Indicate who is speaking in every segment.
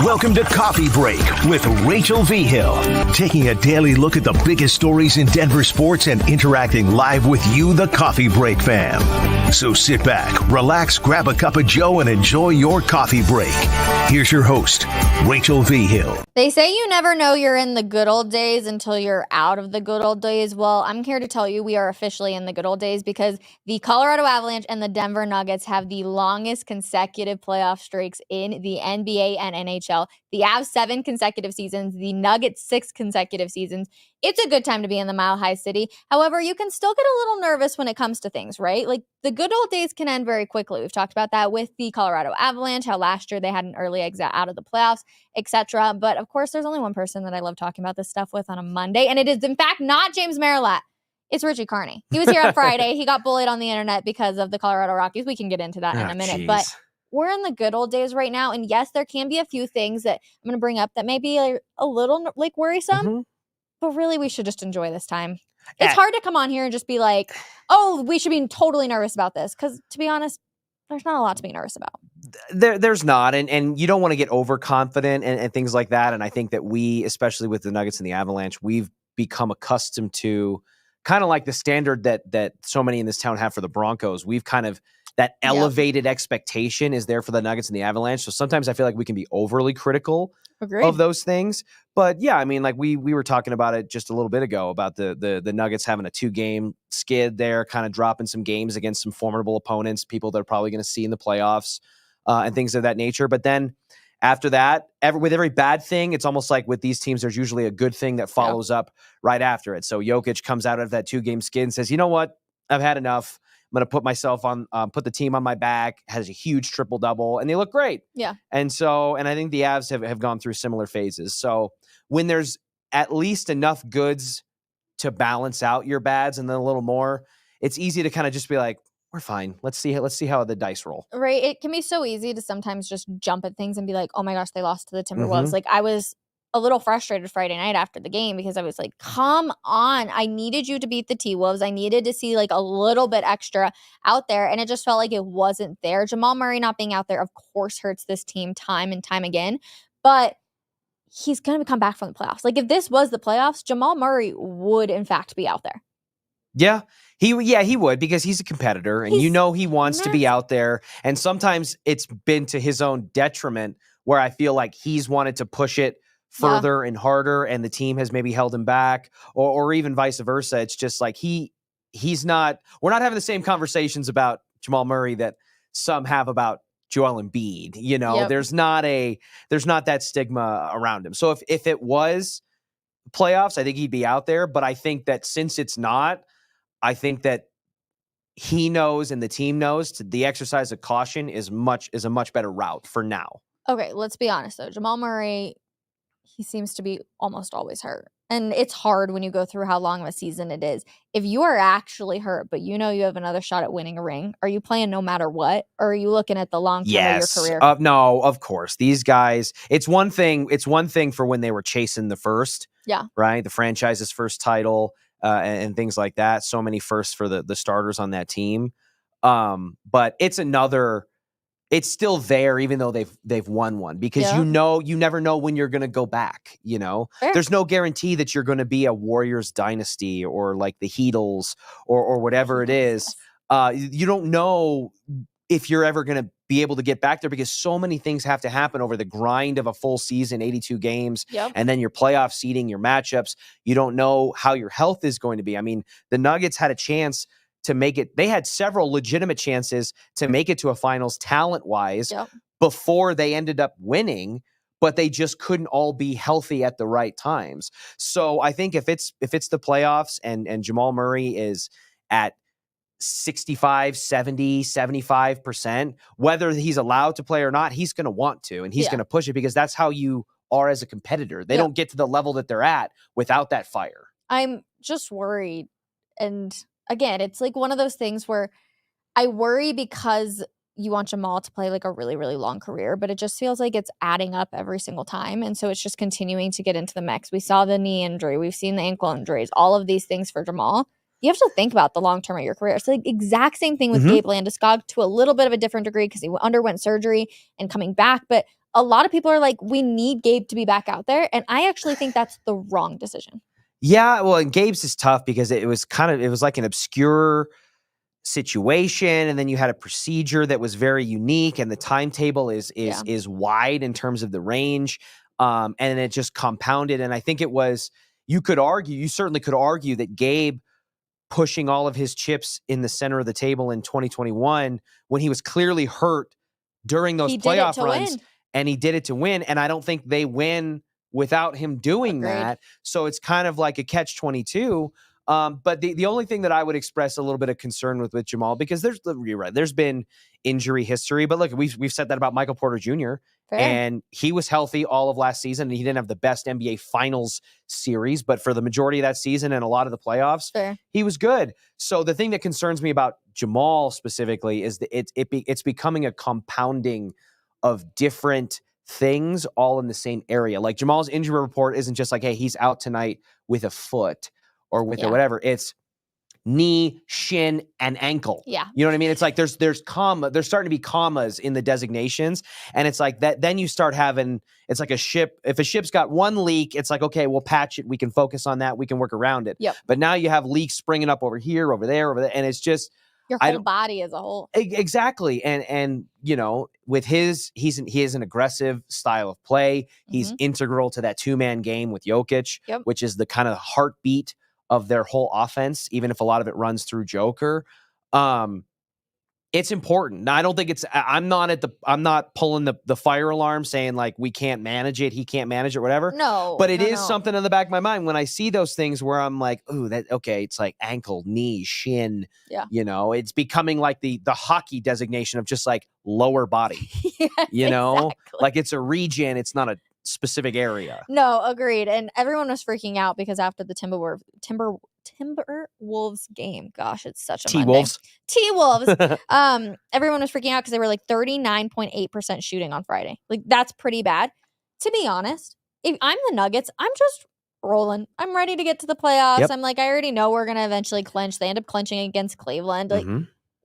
Speaker 1: Welcome to Coffee Break with Rachel Vigil, taking a daily look at the biggest stories in Denver sports and interacting live with you, the Coffee Break fam. So sit back, relax, grab a cup of joe, and enjoy your coffee break. Here's your host, Rachel Vigil.
Speaker 2: They say you never know you're in the good old days until you're out of the good old days. Well, I'm here to tell you we are officially in the good old days because the Colorado Avalanche and the Denver Nuggets have the longest consecutive playoff streaks in the NBA and NHL. The Avs 7 consecutive seasons, the Nuggets 6 consecutive seasons. It's a good time to be in the Mile High City. However, you can still get a little nervous when it comes to things, right? Like the good old days can end very quickly. We've talked about that with the Colorado Avalanche, how last year they had an early exit out of the playoffs, etc. But of course, there's only one person that I love talking about this stuff with on a Monday, and it is in fact not James Marilat. It's Richie Carni. He was here on Friday. He got bullied on the internet because of the Colorado Rockies. We can get into that in a minute, but we're in the good old days right now. And yes, there can be a few things that I'm going to bring up that may be a little like worrisome, but really we should just enjoy this time. It's hard to come on here and just be like, oh, we should be totally nervous about this. Because to be honest, there's not a lot to be nervous about.
Speaker 3: There's not. And you don't want to get overconfident and things like that. And I think that we, especially with the Nuggets and the Avalanche, we've become accustomed to kind of like the standard that so many in this town have for the Broncos. We've kind of, that elevated expectation is there for the Nuggets and the Avalanche. So sometimes I feel like we can be overly critical of those things. But yeah, I mean, like we were talking about it just a little bit ago about the Nuggets having a 2-game skid there, kind of dropping some games against some formidable opponents, people they're probably going to see in the playoffs and things of that nature. But then after that, with every bad thing, it's almost like with these teams, there's usually a good thing that follows up right after it. So Jokic comes out of that 2-game skid and says, you know what? I've had enough. I'm going to put myself on, put the team on my back, has a huge triple-double, and they look great.
Speaker 2: Yeah.
Speaker 3: And I think the Avs have gone through similar phases. So when there's at least enough goods to balance out your bads and then a little more, it's easy to kind of just be like, we're fine. Let's see how the dice roll.
Speaker 2: Right. It can be so easy to sometimes just jump at things and be like, oh my gosh, they lost to the Timberwolves. Like I was a little frustrated Friday night after the game because I was like, come on. I needed you to beat the T-Wolves. I needed to see like a little bit extra out there. And it just felt like it wasn't there. Jamal Murray not being out there, of course, hurts this team time and time again. But he's going to come back from the playoffs. Like if this was the playoffs, Jamal Murray would in fact be out there.
Speaker 3: Yeah. He would, because he's a competitor and he wants to be out there. And sometimes it's been to his own detriment where I feel like he's wanted to push it further and harder and the team has maybe held him back or even vice versa. It's just like we're not having the same conversations about Jamal Murray that some have about Joel Embiid. You know, there's not that stigma around him. So if it was playoffs, I think he'd be out there. But I think that since it's not, I think that he knows and the team knows the exercise of caution is a much better route for now.
Speaker 2: Okay, let's be honest though. Jamal Murray, he seems to be almost always hurt. And it's hard when you go through how long of a season it is. If you are actually hurt, but you know you have another shot at winning a ring, are you playing no matter what? Or are you looking at the long term of your career?
Speaker 3: No, of course. These guys, it's one thing for when they were chasing the first.
Speaker 2: Yeah.
Speaker 3: Right? The franchise's first title and things like that. So many firsts for the starters on that team. But it's still there, even though they've won one, because you never know when you're going to go back. You know, there's no guarantee that you're going to be a Warriors dynasty or like the Heatles or whatever it is. You don't know if you're ever going to be able to get back there because so many things have to happen over the grind of a full season, 82 games, and then your playoff seeding, your matchups. You don't know how your health is going to be. I mean, the Nuggets had a chance to make it. They had several legitimate chances to make it to a finals talent-wise before they ended up winning, but they just couldn't all be healthy at the right times. So I think if it's the playoffs and Jamal Murray is at 65, 70, 75%, whether he's allowed to play or not, he's going to want to, and he's going to push it because that's how you are as a competitor. They don't get to the level that they're at without that fire.
Speaker 2: I'm just worried. And again, it's like one of those things where I worry because you want Jamal to play like a really, really long career, but it just feels like it's adding up every single time. And so it's just continuing to get into the mix. We saw the knee injury. We've seen the ankle injuries, all of these things for Jamal. You have to think about the long term of your career. It's the exact same thing with Gabe Landeskog to a little bit of a different degree because he underwent surgery and coming back. But a lot of people are like, we need Gabe to be back out there. And I actually think that's the wrong decision.
Speaker 3: Yeah, well, and Gabe's is tough because it was like an obscure situation, and then you had a procedure that was very unique, and the timetable is wide in terms of the range, and it just compounded. And I think you certainly could argue that Gabe pushing all of his chips in the center of the table in 2021 when he was clearly hurt during those playoff runs, and he did it to win. And I don't think they win without him doing that. So it's kind of like a catch-22. But the only thing that I would express a little bit of concern with Jamal, because you're right, there's been injury history, but look, we've said that about Michael Porter Jr. And he was healthy all of last season, and he didn't have the best NBA Finals series, but for the majority of that season and a lot of the playoffs, he was good. So the thing that concerns me about Jamal specifically is that it's becoming a compounding of different things all in the same area. Like Jamal's injury report isn't just like, hey, he's out tonight with a foot or with a whatever. It's knee, shin, and ankle.
Speaker 2: Yeah.
Speaker 3: You know what I mean? It's like there's starting to be commas in the designations. And it's like that, then you start having, it's like a ship. If a ship's got one leak, it's like, okay, we'll patch it. We can focus on that. We can work around it.
Speaker 2: Yep.
Speaker 3: But now you have leaks springing up over here, over there. And it's just,
Speaker 2: your whole body as a whole.
Speaker 3: Exactly. And with he has an aggressive style of play. He's integral to that 2-man game with Jokic, which is the kind of heartbeat of their whole offense, even if a lot of it runs through Joker. It's important. Now, I don't think I'm not pulling the fire alarm saying like we can't manage it, he can't manage it, whatever.
Speaker 2: No.
Speaker 3: But it is something in the back of my mind when I see those things where I'm like, ooh, it's like ankle, knee, shin.
Speaker 2: Yeah.
Speaker 3: It's becoming like the hockey designation of just like lower body.
Speaker 2: Exactly.
Speaker 3: Like it's a region, it's not a specific area.
Speaker 2: No, agreed. And everyone was freaking out because after the Timberwolves game, gosh, it's such a T-Wolves. Everyone was freaking out because they were like 39.8% shooting on Friday. Like that's pretty bad. To be honest, if I'm the Nuggets, I'm just rolling. I'm ready to get to the playoffs. Yep. I'm like, I already know we're gonna eventually clinch. They end up clinching against Cleveland. Like,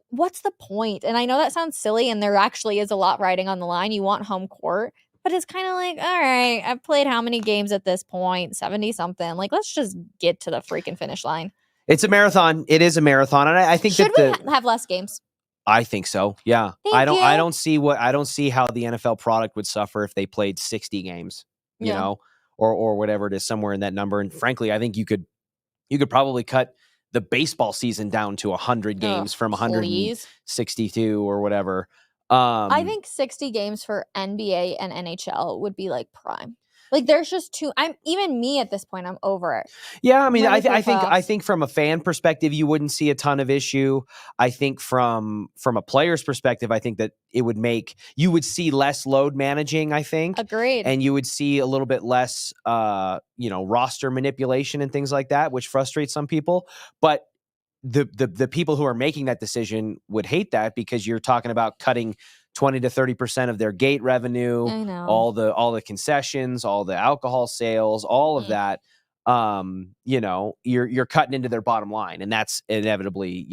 Speaker 2: what's the point? And I know that sounds silly, and there actually is a lot riding on the line. You want home court. But it's kind of like, all right, I've played how many games at this point? 70-something. Like, let's just get to the freaking finish line.
Speaker 3: It's a marathon. It is a marathon. And I think
Speaker 2: Should we have less games?
Speaker 3: I think so. Yeah. I don't see how the NFL product would suffer if they played 60 games, you know, or whatever it is, somewhere in that number. And frankly, I think you could probably cut the baseball season down to 100 games from 162 or whatever.
Speaker 2: I think 60 games for NBA and NHL would be like prime. Like there's just even me at this point, I'm over it.
Speaker 3: Yeah, I mean, I think from a fan perspective, you wouldn't see a ton of issue. I think from a player's perspective, I think that you would see less load managing, I think.
Speaker 2: Agreed.
Speaker 3: And you would see a little bit less roster manipulation and things like that, which frustrates some people. But the people who are making that decision would hate that because you're talking about cutting 20 to 30% of their gate revenue, all the concessions, all the alcohol sales, all of that. You're cutting into their bottom line, and that's inevitably,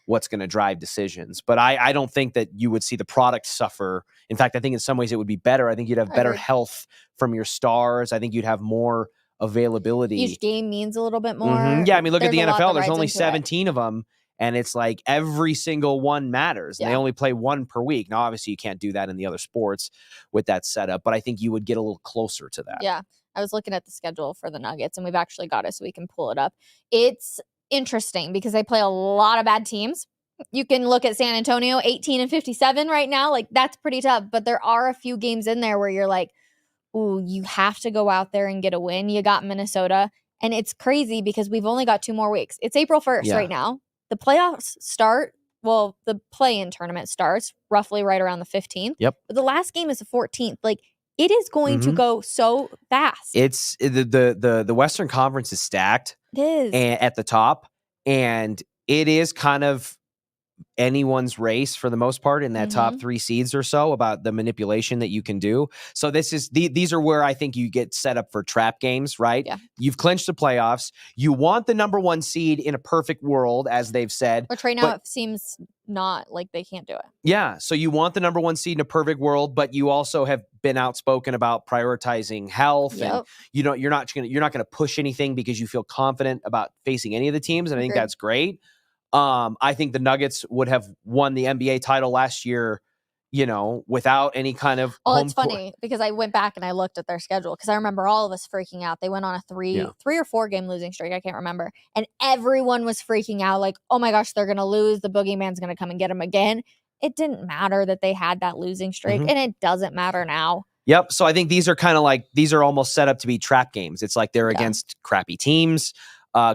Speaker 3: what's going to drive decisions. But I don't think that you would see the product suffer. In fact, I think in some ways it would be better. I think you'd have better health from your stars. I think you'd have more availability.
Speaker 2: Each game means a little bit more.
Speaker 3: Yeah, I mean, look at the NFL. There's only 17 of them, and it's like every single one matters. And they only play one per week. Now, obviously, you can't do that in the other sports with that setup, but I think you would get a little closer to that.
Speaker 2: Yeah, I was looking at the schedule for the Nuggets, and we've actually got it so we can pull it up. It's interesting because they play a lot of bad teams. You can look at San Antonio, 18-57 right now. Like, that's pretty tough, but there are a few games in there where you're like, ooh, you have to go out there and get a win. You got Minnesota. And it's crazy because we've only got 2 more weeks. It's April 1st right now. The playoffs start. Well, the play-in tournament starts roughly right around the 15th.
Speaker 3: Yep.
Speaker 2: But the last game is the 14th. Like, it is going to go so fast.
Speaker 3: It's the Western Conference is stacked.
Speaker 2: It is.
Speaker 3: At the top. And it is kind of anyone's race for the most part in that top 3 seeds or so about the manipulation that you can do. So these are where I think you get set up for trap games, right?
Speaker 2: Yeah.
Speaker 3: You've clinched the playoffs. You want the number 1 seed in a perfect world, as they've said.
Speaker 2: Which right now it seems not like they can't do it.
Speaker 3: Yeah. So you want the number one seed in a perfect world, but you also have been outspoken about prioritizing health, and you're not gonna push anything because you feel confident about facing any of the teams, and I think that's great. I think the Nuggets would have won the NBA title last year, without any kind of
Speaker 2: it's funny because I went back and I looked at their schedule because I remember all of us freaking out. They went on a three or 4 game losing streak. I can't remember. And everyone was freaking out like, oh my gosh, they're going to lose. The boogeyman's going to come and get them again. It didn't matter that they had that losing streak, and it doesn't matter now.
Speaker 3: Yep. So I think these are kind of like, these are almost set up to be trap games. It's like they're against crappy teams,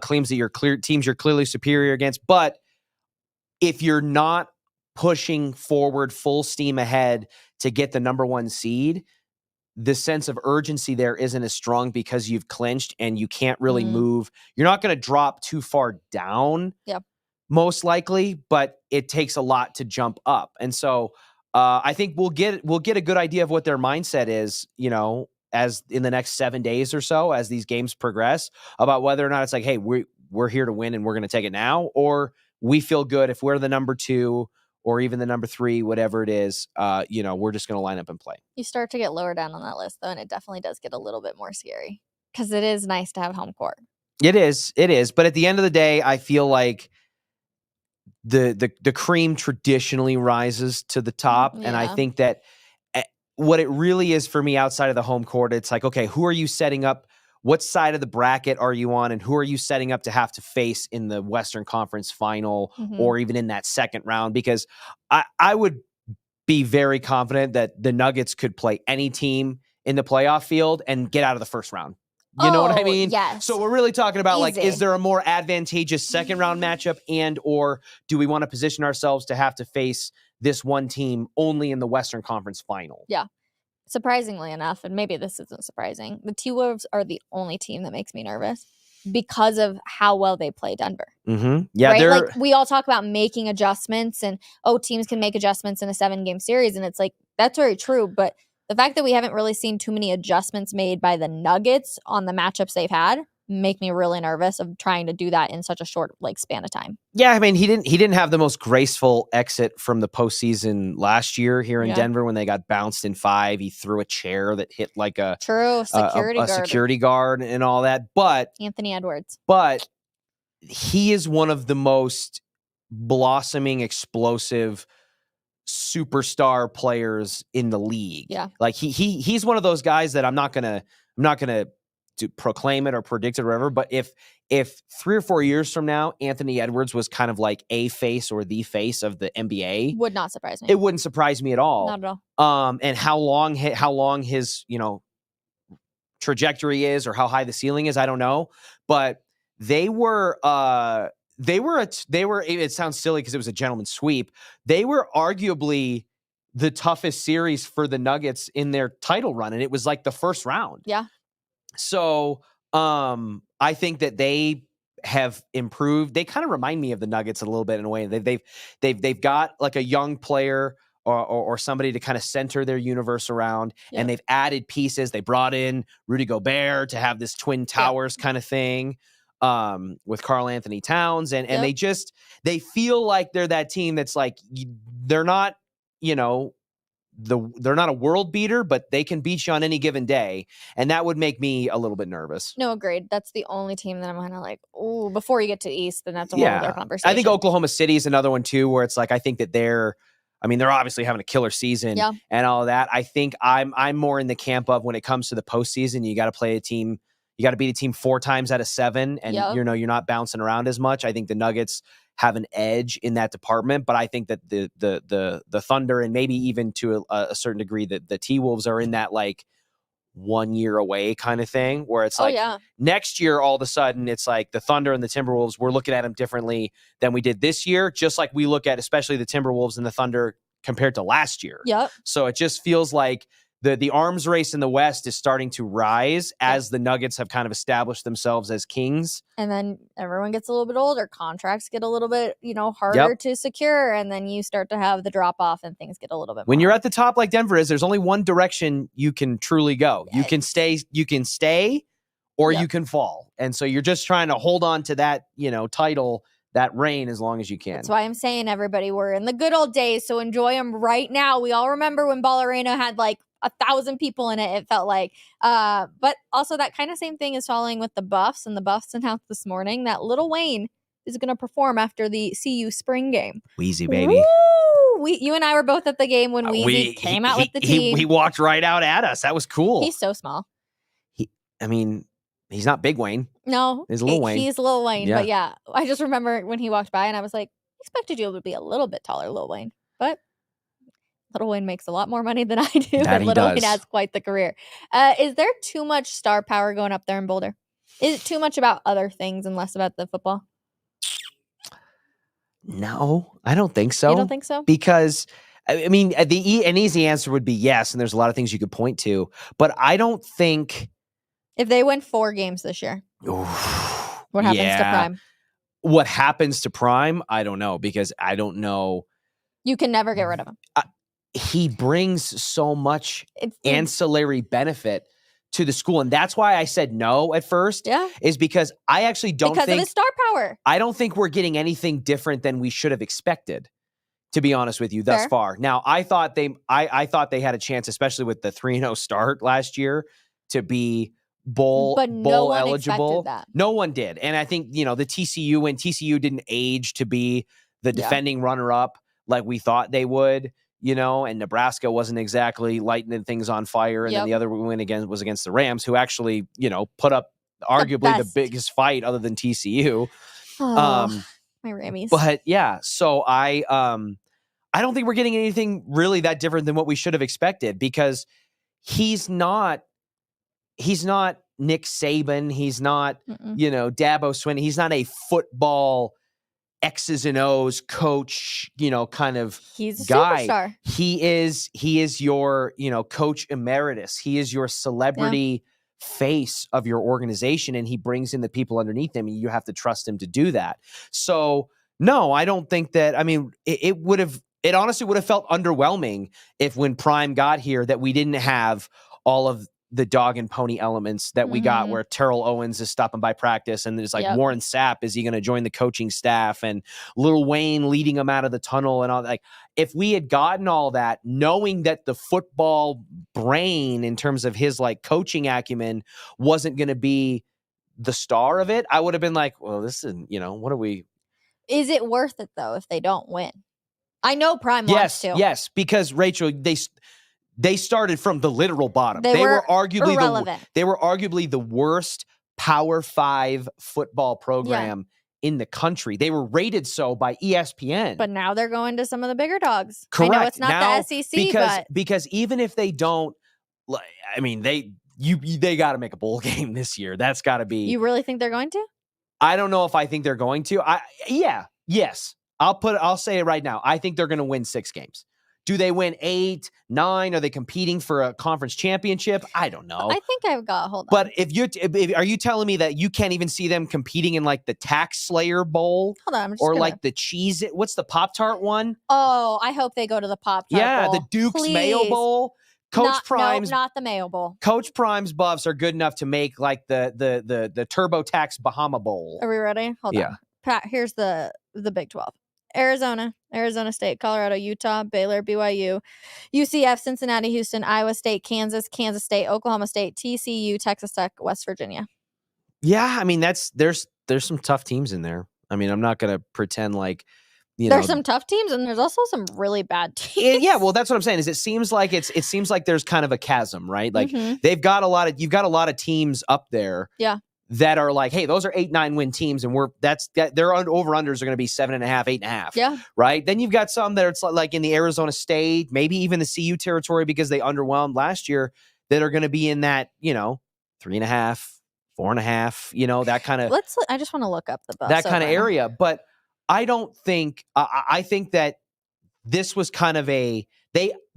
Speaker 3: claims that teams you're clearly superior against. But if you're not pushing forward full steam ahead to get the number one seed, the sense of urgency there isn't as strong because you've clinched and you can't really move. You're not going to drop too far down, most likely, but it takes a lot to jump up. And so I think we'll get a good idea of what their mindset is, as in the next 7 days or so, as these games progress, about whether or not it's like, hey, we're here to win and we're going to take it now, or we feel good if we're the number 2 or even the number 3, whatever it is, we're just going to line up and play.
Speaker 2: You start to get lower down on that list, though, and it definitely does get a little bit more scary because it is nice to have home court. It is.
Speaker 3: But at the end of the day, I feel like the cream traditionally rises to the top. And I think that what it really is for me outside of the home court, it's like, okay, who are you setting up? What side of the bracket are you on? And who are you setting up to have to face in the Western Conference final or even in that second round? Because I would be very confident that the Nuggets could play any team in the playoff field and get out of the first round. You know what I mean?
Speaker 2: Yes.
Speaker 3: So we're really talking about like, is there a more advantageous second round matchup, and or do we want to position ourselves to have to face this one team only in the Western Conference final?
Speaker 2: Yeah. Surprisingly enough, and maybe this isn't surprising, the T-Wolves are the only team that makes me nervous because of how well they play Denver.
Speaker 3: Yeah,
Speaker 2: right? Like we all talk about making adjustments and teams can make adjustments in a 7-game series, and it's like that's very true, but the fact that we haven't really seen too many adjustments made by the Nuggets on the matchups they've had make me really nervous of trying to do that in such a short span of time.
Speaker 3: Yeah, I mean, he didn't have the most graceful exit from the postseason last year here in Denver when they got bounced in 5. He threw a chair that hit like a security guard and all that. But
Speaker 2: Anthony Edwards.
Speaker 3: But he is one of the most blossoming, explosive superstar players in the league.
Speaker 2: Yeah.
Speaker 3: Like he's one of those guys that I'm not gonna to proclaim it or predict it or whatever, but if 3 or 4 years from now Anthony Edwards was kind of like a face or the face of the NBA,
Speaker 2: would not surprise me.
Speaker 3: It wouldn't surprise me at all.
Speaker 2: Not at all.
Speaker 3: And how long his trajectory is or how high the ceiling is, I don't know. But they were it sounds silly because it was a gentleman's sweep. They were arguably the toughest series for the Nuggets in their title run, and it was like the first round.
Speaker 2: Yeah.
Speaker 3: So I think that they have improved. They kind of remind me of the Nuggets a little bit in a way. They've got like a young player or somebody to kind of center their universe around, and they've added pieces. They brought in Rudy Gobert to have this Twin Towers kind of thing with Karl Anthony Towns, and they feel like they're that team that's like they're not they're not a world beater, but they can beat you on any given day. And that would make me a little bit nervous.
Speaker 2: No, agreed. That's the only team that I'm kind of like, oh, before you get to the East, then that's a whole other conversation.
Speaker 3: I think Oklahoma City is another one too, where it's like, I think that they're obviously having a killer season and all of that. I think I'm more in the camp of when it comes to the postseason, you got to play a team. You got to beat a team 4 times out of 7, and you're not bouncing around as much. I think the Nuggets have an edge in that department, but I think that the Thunder, and maybe even to a certain degree that the T-Wolves are in that like 1 year away kind of thing, where it's next year all of a sudden it's like the Thunder and the Timberwolves, we're looking at them differently than we did this year, just like we look at especially the Timberwolves and the Thunder compared to last year. So it just feels like the arms race in the West is starting to rise as the Nuggets have kind of established themselves as kings.
Speaker 2: And then everyone gets a little bit older. Contracts get a little bit, harder to secure. And then you start to have the drop off and things get a little bit
Speaker 3: When
Speaker 2: more.
Speaker 3: you're at the top like Denver is, there's only one direction you can truly go. You can stay or you can fall. And so you're just trying to hold on to that, title that reign as long as you can.
Speaker 2: That's why I'm saying, everybody, we're in the good old days, so enjoy them right now. We all remember when Ball Arena had like 1,000 people in it felt like. But also that kind of same thing is following with the Buffs, and the Buffs announced this morning that Lil Wayne is going to perform after the CU spring game.
Speaker 3: Wheezy, baby.
Speaker 2: Woo! You and I were both at the game when Wheezy came out with the team.
Speaker 3: He walked right out at us. That was cool.
Speaker 2: He's so small.
Speaker 3: He's not Big Wayne.
Speaker 2: No,
Speaker 3: he's Lil Wayne.
Speaker 2: He's Lil Wayne.
Speaker 3: Yeah.
Speaker 2: But yeah, I just remember when he walked by and I was like, expected you to be a little bit taller, Lil Wayne. But Lil Wayne makes a lot more money than I do.
Speaker 3: That
Speaker 2: and Lil Wayne has quite the career. Is there too much star power going up there in Boulder? Is it too much about other things and less about the football?
Speaker 3: No, I don't think so.
Speaker 2: You don't think so?
Speaker 3: Because, I mean, an easy answer would be yes, and there's a lot of things you could point to. But I don't think...
Speaker 2: If they win 4 games this year, what happens to Prime?
Speaker 3: What happens to Prime? I don't know, because I don't know.
Speaker 2: You can never get rid of him.
Speaker 3: He brings so much ancillary benefit to the school. And that's why I said no at first.
Speaker 2: Yeah.
Speaker 3: Is because I actually don't think...
Speaker 2: Because of his star power.
Speaker 3: I don't think we're getting anything different than we should have expected, to be honest with you, thus far. Now, I thought they had a chance, especially with the 3-0 start last year, to be bowl eligible.
Speaker 2: That.
Speaker 3: No one did. And I think, the TCU didn't age to be the defending runner-up like we thought they would, and Nebraska wasn't exactly lighting things on fire. And then the other win was against the Rams, who actually, put up arguably the biggest fight other than TCU.
Speaker 2: Oh, my Rammies.
Speaker 3: But yeah, so I don't think we're getting anything really that different than what we should have expected, because he's not Nick Saban. He's not, Dabo Swinney. He's not a football X's and O's coach, kind of
Speaker 2: he's a
Speaker 3: guy.
Speaker 2: Superstar.
Speaker 3: He is your, coach emeritus. He is your celebrity face of your organization, and he brings in the people underneath him, and you have to trust him to do that. So no, I don't think that, it honestly would have felt underwhelming if when Prime got here that we didn't have all of the dog and pony elements that we got, where Terrell Owens is stopping by practice, and there's like Warren Sapp, is he going to join the coaching staff, and Lil Wayne leading him out of the tunnel and all that. Like, if we had gotten all that, knowing that the football brain in terms of his like coaching acumen wasn't going to be the star of it, I would have been like, well, this is, what are we?
Speaker 2: Is it worth it though if they don't win? I know Prime wants to.
Speaker 3: Yes, because Rachel, they started from the literal bottom. They were arguably the worst Power 5 football program in the country. They were rated so by ESPN.
Speaker 2: But now they're going to some of the bigger dogs.
Speaker 3: Correct.
Speaker 2: I know it's not
Speaker 3: now,
Speaker 2: the SEC,
Speaker 3: because even if they don't, they got to make a bowl game this year. That's got to be.
Speaker 2: You really think they're going to?
Speaker 3: I don't know if I think they're going to. Yes. I'll say it right now. I think they're going to win 6 games. Do they win 8, 9? Are they competing for a conference championship? I don't know.
Speaker 2: I think I've got, hold on.
Speaker 3: But are you telling me that you can't even see them competing in like the Tax Slayer Bowl?
Speaker 2: Hold on,
Speaker 3: like the cheese, what's the Pop-Tart one?
Speaker 2: Oh, I hope they go to the Pop-Tart Bowl.
Speaker 3: The Duke's Mayo Bowl. Not
Speaker 2: the Mayo Bowl.
Speaker 3: Coach Prime's Buffs are good enough to make like the TurboTax Bahama Bowl.
Speaker 2: Are we ready? Hold on. Pat, here's the Big 12. Arizona State, Colorado, Utah, Baylor, BYU, UCF, Cincinnati, Houston, Iowa State, Kansas State, Oklahoma State, TCU, Texas Tech, West Virginia.
Speaker 3: Yeah, there's some tough teams in there. I'm not going to pretend like,
Speaker 2: there's some tough teams and there's also some really bad teams.
Speaker 3: Yeah, well, that's what I'm saying. Is it seems like there's kind of a chasm, right? Like you've got a lot of teams up there.
Speaker 2: Yeah.
Speaker 3: That are like, hey, those are 8-9 win teams, and their over-unders are going to be 7.5, 8.5.
Speaker 2: Yeah. Right.
Speaker 3: Then you've got some that it's like in the Arizona State, maybe even the CU territory because they underwhelmed last year, that are going to be in that 3.5, 4.5, that kind of.
Speaker 2: I just want to look up the bus.
Speaker 3: That kind of area, but I don't think. I think that this was kind of they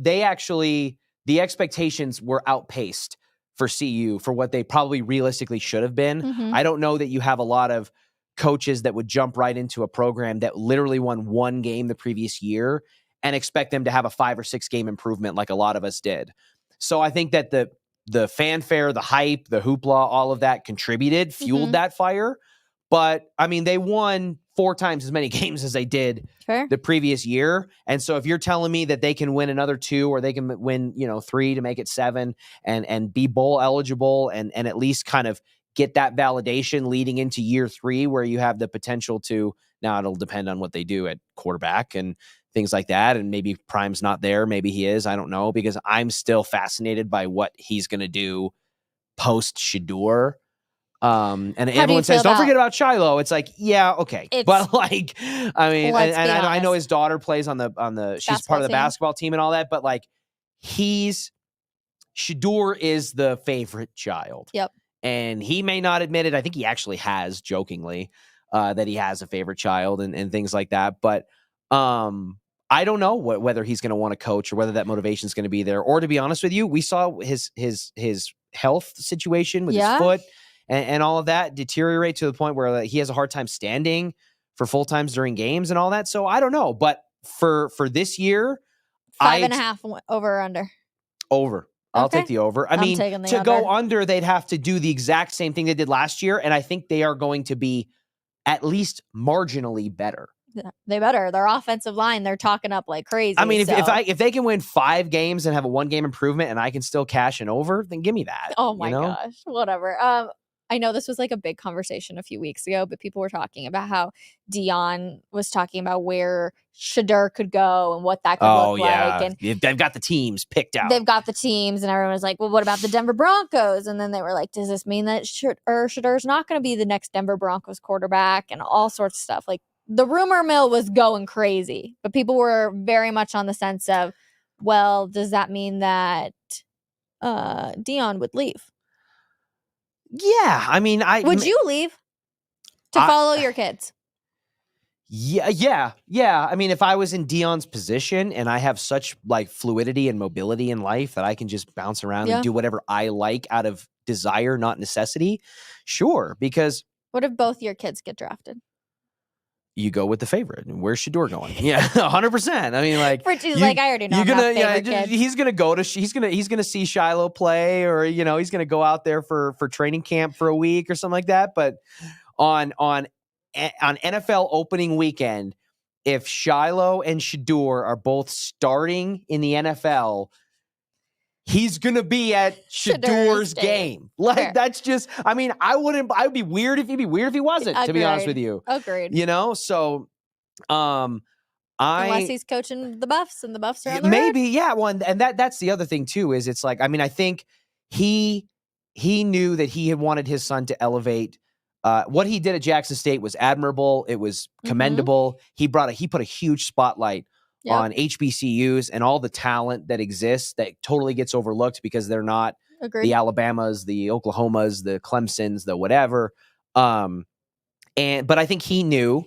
Speaker 3: actually, the expectations were outpaced for CU for what they probably realistically should have been. I don't know that you have a lot of coaches that would jump right into a program that literally won 1 game the previous year and expect them to have a 5 or 6 game improvement like a lot of us did. So I think that the fanfare, the hype, the hoopla, all of that contributed, fueled that fire. But they won 4 times as many games as they did
Speaker 2: Fair.
Speaker 3: the previous year. And so if you're telling me that they can win another 2 or they can win, 3 to make it 7 and be bowl eligible and at least kind of get that validation leading into year 3 where you have the potential to, now it'll depend on what they do at quarterback and things like that. And maybe Prime's not there. Maybe he is. I don't know, because I'm still fascinated by what he's going to do post Shedeur. And everyone says, don't forget about Shiloh. It's like, yeah, okay. But like, I mean, and I know his daughter plays on the she's part of the basketball team and all that, but like Shedeur is the favorite child.
Speaker 2: Yep.
Speaker 3: And he may not admit it. I think he actually has jokingly that he has a favorite child and things like that. But I don't know whether he's going to want to coach or whether that motivation is going to be there. Or to be honest with you, we saw his health situation with his foot and all of that deteriorate to the point where he has a hard time standing for full times during games and all that. So I don't know. But for this year,
Speaker 2: 5.5 over or under?
Speaker 3: Over. I'll take the over. I mean, to go under, they'd have to do the exact same thing they did last year. And I think they are going to be at least marginally better.
Speaker 2: They better. Their offensive line, they're talking up like crazy.
Speaker 3: I mean, if they can win 5 games and have a 1-game improvement and I can still cash an over, then give me that.
Speaker 2: Oh my gosh. Whatever. I know this was like a big conversation a few weeks ago, but people were talking about how Dion was talking about where Shedeur could go and what that could look like. And
Speaker 3: they've got the teams picked out.
Speaker 2: They've got the teams, and everyone was like, well, what about the Denver Broncos? And then they were like, does this mean that Shedeur's not going to be the next Denver Broncos quarterback and all sorts of stuff? Like, the rumor mill was going crazy, but people were very much on the sense of, well, does that mean that Dion would leave?
Speaker 3: Yeah, I mean,
Speaker 2: would you leave to follow your kids?
Speaker 3: Yeah. I mean, if I was in Dion's position and I have such like fluidity and mobility in life that I can just bounce around and do whatever I like out of desire, not necessity, sure. Because
Speaker 2: what if both your kids get drafted?
Speaker 3: You go with the favorite. Where's Shedeur going? Yeah, 100%. I mean, like,
Speaker 2: Richie's like, I already know.
Speaker 3: He's gonna go to. He's gonna see Shiloh play, or he's gonna go out there for training camp for a week or something like that. But on NFL opening weekend, if Shiloh and Shedeur are both starting in the NFL, he's going to be at Shedeur's game. Like, fair. That's just, I mean, I would be weird if he wasn't, to be honest with you.
Speaker 2: Agreed.
Speaker 3: So,
Speaker 2: unless he's coaching the Buffs and the Buffs are on the
Speaker 3: maybe,
Speaker 2: road.
Speaker 3: yeah. Well, and that's the other thing too, is it's like, I mean, I think he knew that he had wanted his son to elevate. What he did at Jackson State was admirable. It was commendable. Mm-hmm. He put a huge spotlight on HBCUs and all the talent that exists that totally gets overlooked because they're not the Alabamas, the Oklahomas, the Clemsons, the whatever. But I think he knew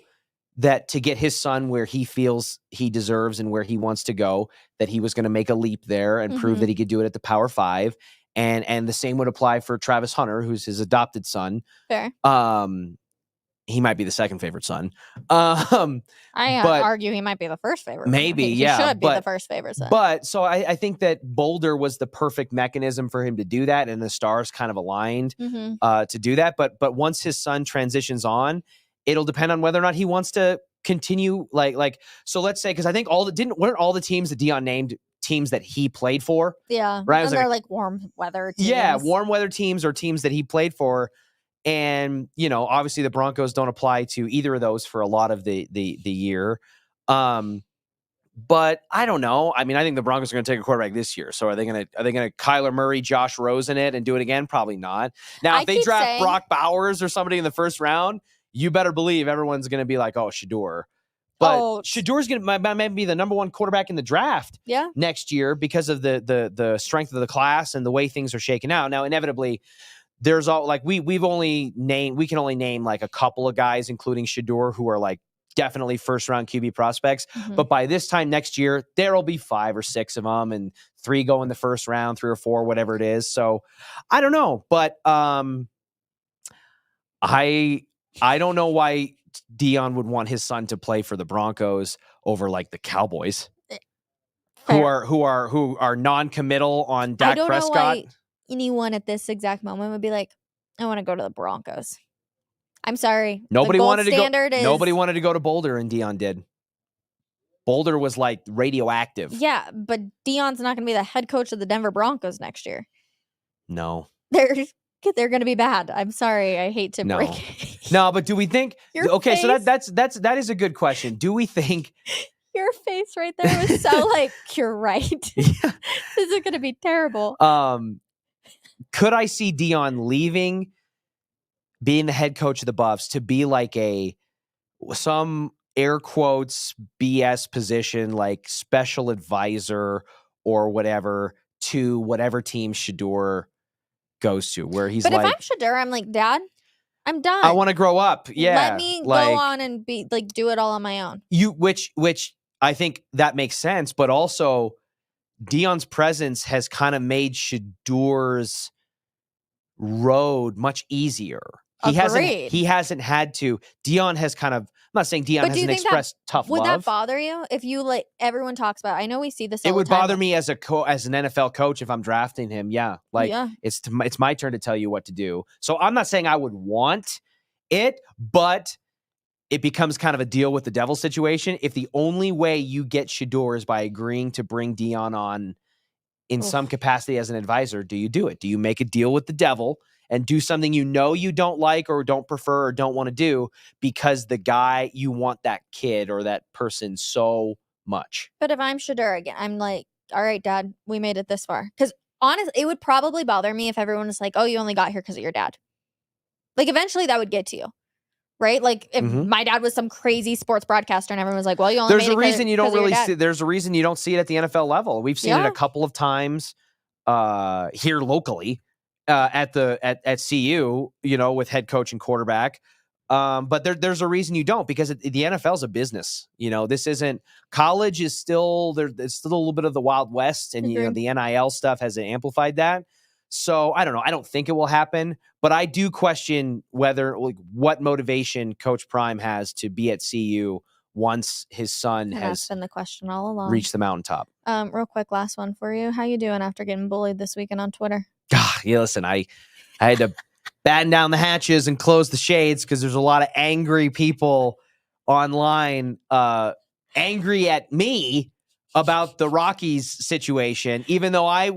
Speaker 3: that to get his son where he feels he deserves and where he wants to go, that he was going to make a leap there and prove that he could do it at the Power 5. And the same would apply for Travis Hunter, who's his adopted son.
Speaker 2: Fair.
Speaker 3: He might be the second favorite son.
Speaker 2: I argue he might be the first favorite.
Speaker 3: Maybe,
Speaker 2: he should be the first favorite son.
Speaker 3: But so I think that Boulder was the perfect mechanism for him to do that, and the stars kind of aligned to do that. But once his son transitions on, it'll depend on whether or not he wants to continue. Like so, let's say, because I think weren't all the teams that Dion named teams that he played for?
Speaker 2: Yeah,
Speaker 3: right.
Speaker 2: And they're like warm weather teams.
Speaker 3: Yeah, warm weather teams or teams that he played for. And, obviously the Broncos don't apply to either of those for a lot of the year. But I don't know. I mean, I think the Broncos are going to take a quarterback this year. So are they going to Kyler Murray, Josh Rosen it and do it again? Probably not. Now, if they draft Brock Bowers or somebody in the first round, you better believe everyone's going to be like, oh, Shedeur. But Shedeur's might be the number 1 quarterback in the draft next year because of the strength of the class and the way things are shaking out. Now, inevitably, there's all like we can only name like a couple of guys, including Shedeur, who are like definitely first round QB prospects. But by this time next year, there'll be 5 or 6 of them, and 3 go in the first round, 3 or 4, whatever it is. So I don't know, but I don't know why Dion would want his son to play for the Broncos over like the Cowboys, who are non-committal on Dak Prescott.
Speaker 2: Anyone at this exact moment would be like, I want to go to the Broncos. I'm sorry.
Speaker 3: Nobody
Speaker 2: the gold
Speaker 3: wanted to
Speaker 2: standard
Speaker 3: go.
Speaker 2: is
Speaker 3: Nobody wanted to go to Boulder, and Dion did. Boulder was like radioactive.
Speaker 2: Yeah, but Dion's not going to be the head coach of the Denver Broncos next year.
Speaker 3: No.
Speaker 2: They're going to be bad. I'm sorry. I hate to break it.
Speaker 3: No, but do we think?
Speaker 2: Your
Speaker 3: Okay,
Speaker 2: face.
Speaker 3: so that is a good question. Do we think?
Speaker 2: Your face right there was so like, you're right.
Speaker 3: Yeah.
Speaker 2: This is going to be terrible.
Speaker 3: Could I see Dion leaving, being the head coach of the Buffs, to be like some air quotes BS position, like special advisor or whatever, to whatever team Shedeur goes to, where he's
Speaker 2: but
Speaker 3: like,
Speaker 2: if I'm Shedeur, I'm like, Dad, I'm done.
Speaker 3: I want to grow up. Yeah.
Speaker 2: Let me go on and be like, do it all on my own.
Speaker 3: Which I think that makes sense, but also Dion's presence has kind of made Shedeur's road much easier. He hasn't had to. Dion has kind of, I'm not saying Dion hasn't expressed tough love.
Speaker 2: Would that bother you if you like everyone talks about it? I know we see this all
Speaker 3: it
Speaker 2: the
Speaker 3: would
Speaker 2: time.
Speaker 3: bother me as an NFL coach if I'm drafting him. Yeah. Like it's my turn to tell you what to do. So I'm not saying I would want it, but it becomes kind of a deal with the devil situation. If the only way you get Shedeur is by agreeing to bring Dion on in some capacity as an advisor, do you do it? Do you make a deal with the devil and do something you know you don't like or don't prefer or don't want to do because the guy, you want that kid or that person so much?
Speaker 2: But if I'm Shedeur again, I'm like, all right, Dad, we made it this far. Because honestly, it would probably bother me if everyone was like, oh, you only got here because of your dad. Like eventually that would get to you. Right? Like if my dad was some crazy sports broadcaster and everyone was like, well, you only
Speaker 3: There's
Speaker 2: made
Speaker 3: a reason you don't really see,
Speaker 2: there's
Speaker 3: a reason you don't see it at the NFL level. We've seen it a couple of times here locally at CU, with head coach and quarterback. But there's a reason you don't, because the NFL is a business. This isn't, college is still there. It's still a little bit of the Wild West, and the NIL stuff has amplified that. So I don't know. I don't think it will happen, but I do question what motivation Coach Prime has to be at CU once his son has
Speaker 2: been the question all along.
Speaker 3: Reached the mountaintop.
Speaker 2: Real quick, last one for you. How you doing after getting bullied this weekend on Twitter?
Speaker 3: Yeah, listen, I had to batten down the hatches and close the shades because there's a lot of angry people online, angry at me about the Rockies situation, even though I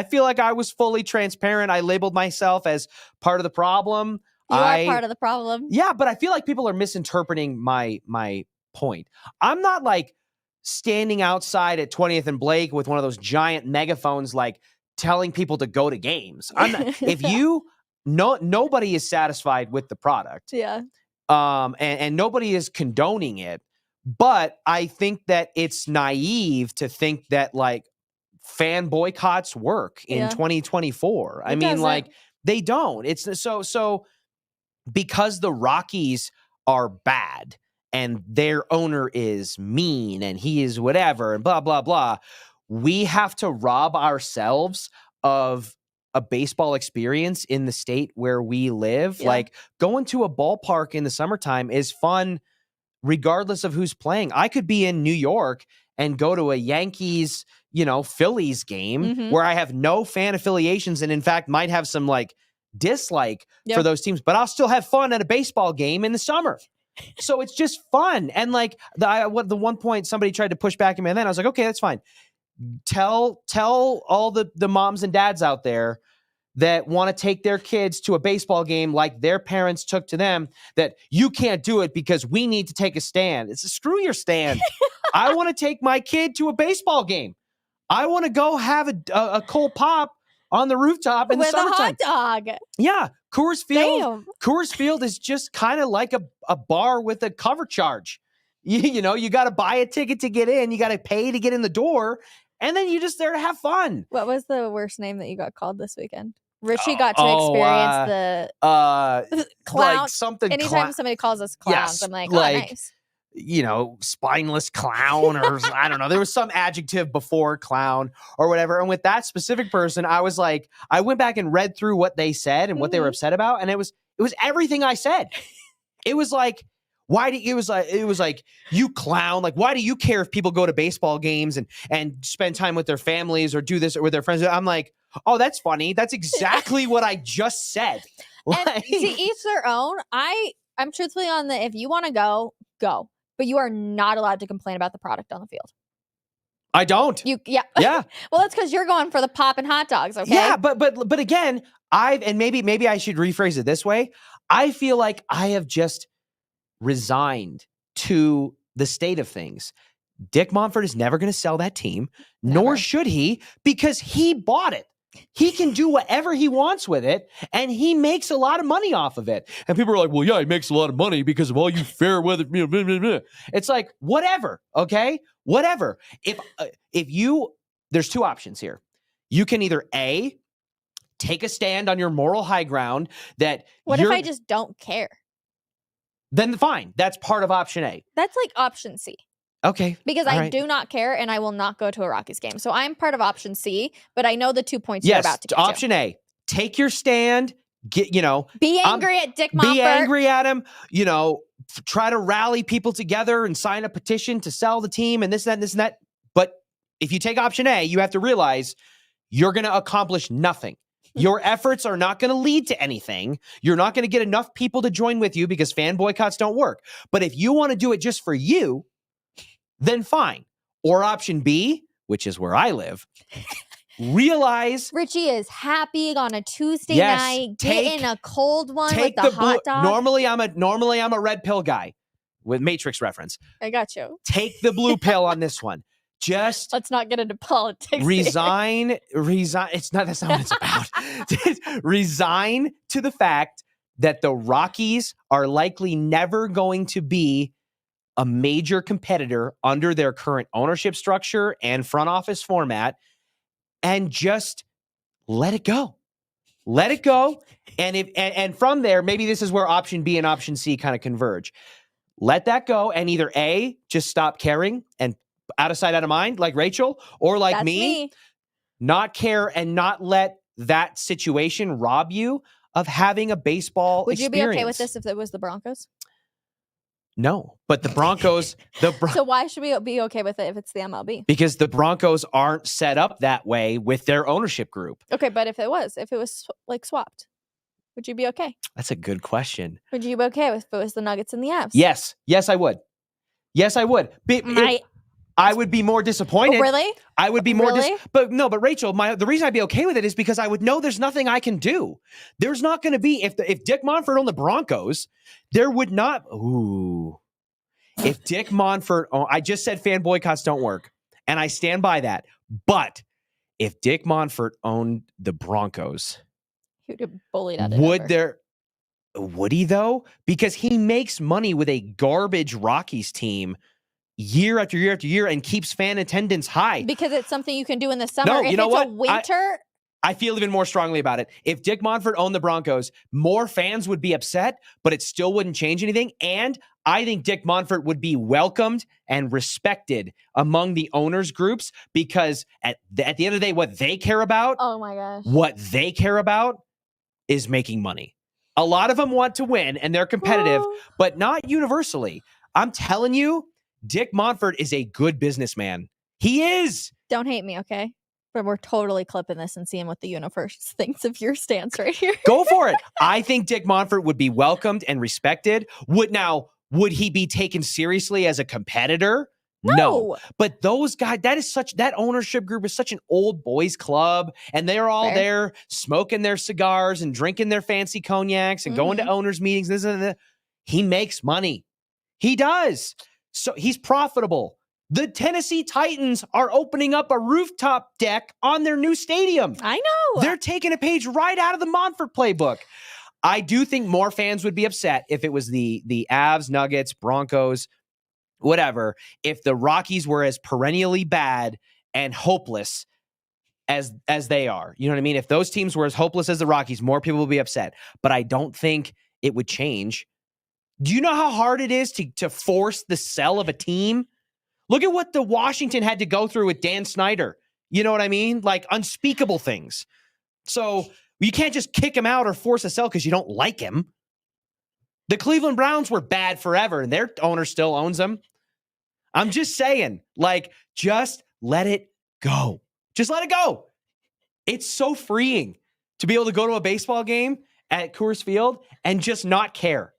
Speaker 3: feel like I was fully transparent. I labeled myself as part of the problem.
Speaker 2: You are part of the problem.
Speaker 3: Yeah, but I feel like people are misinterpreting my point. I'm not like standing outside at 20th and Blake with one of those giant megaphones, like telling people to go to games. I'm not, if nobody is satisfied with the product.
Speaker 2: Yeah.
Speaker 3: And nobody is condoning it. But I think that it's naive to think that like fan boycotts work in 2024. I mean, like they don't. It's so because the Rockies are bad and their owner is mean and he is whatever and blah, blah, blah. We have to rob ourselves of a baseball experience in the state where we live.
Speaker 2: Yeah.
Speaker 3: Like going to a ballpark in the summertime is fun regardless of who's playing. I could be in New York and go to a Yankees, Phillies game where I have no fan affiliations and in fact might have some like dislike for those teams, but I'll still have fun at a baseball game in the summer. So it's just fun. And like the one point somebody tried to push back at me and then I was like, okay, that's fine. Tell all the moms and dads out there that want to take their kids to a baseball game like their parents took to them, that you can't do it because we need to take a stand. It's screw your stand. I want to take my kid to a baseball game. I want to go have a cold pop on the rooftop in the summertime.
Speaker 2: With a hot dog.
Speaker 3: Yeah. Coors Field is just kind of like a bar with a cover charge. You got to buy a ticket to get in. You got to pay to get in the door. And then you're just there to have fun.
Speaker 2: What was the worst name that you got called this weekend? Richie got to experience the clown.
Speaker 3: Like something.
Speaker 2: Anytime somebody calls us clowns, I'm like, nice.
Speaker 3: Spineless clown, or I don't know. There was some adjective before clown or whatever. And with that specific person, I was like, I went back and read through what they said and what they were upset about, and it was everything I said. It was like, it was like, you clown. Like, why do you care if people go to baseball games and spend time with their families or do this or with their friends? I'm like, oh, that's funny. That's exactly what I just said.
Speaker 2: And to each their own. I'm truthfully on the if you want to go, go. But you are not allowed to complain about the product on the field.
Speaker 3: I don't.
Speaker 2: Yeah.
Speaker 3: Yeah.
Speaker 2: Well, that's because you're going for the pop and hot dogs, okay?
Speaker 3: Yeah, but again, and maybe I should rephrase it this way. I feel like I have just resigned to the state of things. Dick Monfort is never going to sell that team, nor should he, because he bought it. He can do whatever he wants with it, and he makes a lot of money off of it. And people are like, well, yeah, he makes a lot of money because of all you fair weather. Blah, blah, blah. It's like, whatever, okay? Whatever. If you, there's two options here. You can either A, take a stand on your moral high ground that
Speaker 2: What if I just don't care?
Speaker 3: Then fine. That's part of option A.
Speaker 2: That's like option C.
Speaker 3: Okay.
Speaker 2: Because I do not care and I will not go to a Rockies game. So I'm part of option C, but I know the 2 points you're about to get
Speaker 3: option
Speaker 2: to.
Speaker 3: A. Take your stand.
Speaker 2: Be angry at Dick Monfort.
Speaker 3: Be angry at him. Try to rally people together and sign a petition to sell the team and this, that, and this, and that. But if you take option A, you have to realize you're going to accomplish nothing. Your efforts are not going to lead to anything. You're not going to get enough people to join with you because fan boycotts don't work. But if you want to do it just for you, then fine. Or option B, which is where I live, realize
Speaker 2: Richie is happy on a Tuesday night, getting a cold one with the hot dog.
Speaker 3: Normally I'm a red pill guy with Matrix reference.
Speaker 2: I got you.
Speaker 3: Take the blue pill on this one. Just
Speaker 2: let's not get into politics.
Speaker 3: Resign. That's not what it's about. Resign to the fact that the Rockies are likely never going to be a major competitor under their current ownership structure and front office format, and just let it go. Let it go. And from there, maybe this is where option B and option C kind of converge. Let that go and either A, just stop caring and out of sight, out of mind, like Rachel, or like me, not care and not let that situation rob you of having a baseball experience.
Speaker 2: Would you be okay with this if it was the Broncos?
Speaker 3: No, but the Broncos...
Speaker 2: So why should we be okay with it if it's the MLB?
Speaker 3: Because the Broncos aren't set up that way with their ownership group.
Speaker 2: Okay, but if it was like swapped, would you be okay?
Speaker 3: That's a good question.
Speaker 2: Would you be okay if it was the Nuggets and the Avs?
Speaker 3: Yes, I would. Yes, I would. I would be more disappointed.
Speaker 2: Oh, really?
Speaker 3: I would be more but Rachel, the reason I'd be okay with it is because I would know there's nothing I can do. There's not going to be if Dick Monfort owned the Broncos, there would not. Ooh, if Dick Monfort, I just said fan boycotts don't work, and I stand by that. But if Dick Monfort owned the Broncos,
Speaker 2: he would have bullied out of it.
Speaker 3: Would he though? Because he makes money with a garbage Rockies team year after year after year and keeps fan attendance high.
Speaker 2: Because it's something you can do in the summer.
Speaker 3: No,
Speaker 2: if
Speaker 3: you know
Speaker 2: it's
Speaker 3: what?
Speaker 2: A winter.
Speaker 3: I feel even more strongly about it. If Dick Monfort owned the Broncos, more fans would be upset, but it still wouldn't change anything. And I think Dick Monfort would be welcomed and respected among the owners groups because at the end of the day, what they care about,
Speaker 2: oh my gosh,
Speaker 3: what they care about is making money. A lot of them want to win and they're competitive, but not universally. I'm telling you, Dick Monfort is a good businessman. He is.
Speaker 2: Don't hate me, okay? But we're totally clipping this and seeing what the universe thinks of your stance right here.
Speaker 3: Go for it. I think Dick Monfort would be welcomed and respected. Would he be taken seriously as a competitor? No. But those guys, that ownership group is such an old boys club, and they're all there smoking their cigars and drinking their fancy cognacs and going to owners meetings. This and that. He makes money. He does. So he's profitable. The Tennessee Titans are opening up a rooftop deck on their new stadium.
Speaker 2: I know.
Speaker 3: They're taking a page right out of the Monfort playbook. I do think more fans would be upset if it was the Avs, Nuggets, Broncos, whatever. If the Rockies were as perennially bad and hopeless as they are. You know what I mean? If those teams were as hopeless as the Rockies, more people would be upset. But I don't think it would change. Do you know how hard it is to force the sell of a team? Look at what the Washington had to go through with Dan Snyder. You know what I mean? Like unspeakable things. So you can't just kick him out or force a sell because you don't like him. The Cleveland Browns were bad forever and their owner still owns them. I'm just saying, just let it go. Just let it go. It's so freeing to be able to go to a baseball game at Coors Field and just not care.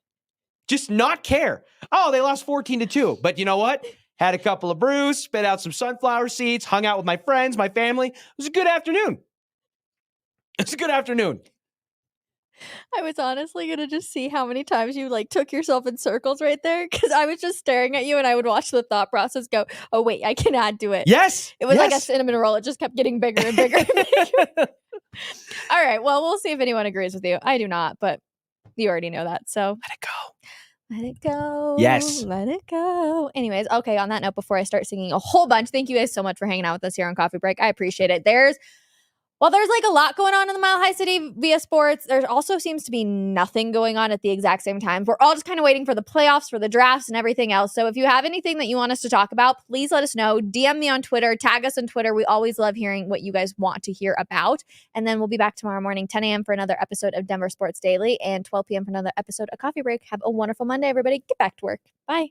Speaker 3: Just not care. Oh, they lost 14-2. But you know what? Had a couple of brews, spit out some sunflower seeds, hung out with my friends, my family. It was a good afternoon. It's a good afternoon.
Speaker 2: I was honestly going to just see how many times you like took yourself in circles right there. Cause I was just staring at you and I would watch the thought process go, oh wait, I can add to it.
Speaker 3: Yes.
Speaker 2: It was like a cinnamon roll. It just kept getting bigger and bigger. And bigger. All right. Well, we'll see if anyone agrees with you. I do not, but you already know that. So
Speaker 3: let it go.
Speaker 2: Let it go.
Speaker 3: Yes.
Speaker 2: Let it go. Anyways, okay, on that note, before I start singing a whole bunch, thank you guys so much for hanging out with us here on Coffee Break. I appreciate it. There's like a lot going on in the Mile High City via sports, there also seems to be nothing going on at the exact same time. We're all just kind of waiting for the playoffs, for the drafts, and everything else. So if you have anything that you want us to talk about, please let us know. DM me on Twitter. Tag us on Twitter. We always love hearing what you guys want to hear about. And then we'll be back tomorrow morning, 10 a.m. for another episode of Denver Sports Daily and 12 p.m. for another episode of Coffee Break. Have a wonderful Monday, everybody. Get back to work. Bye.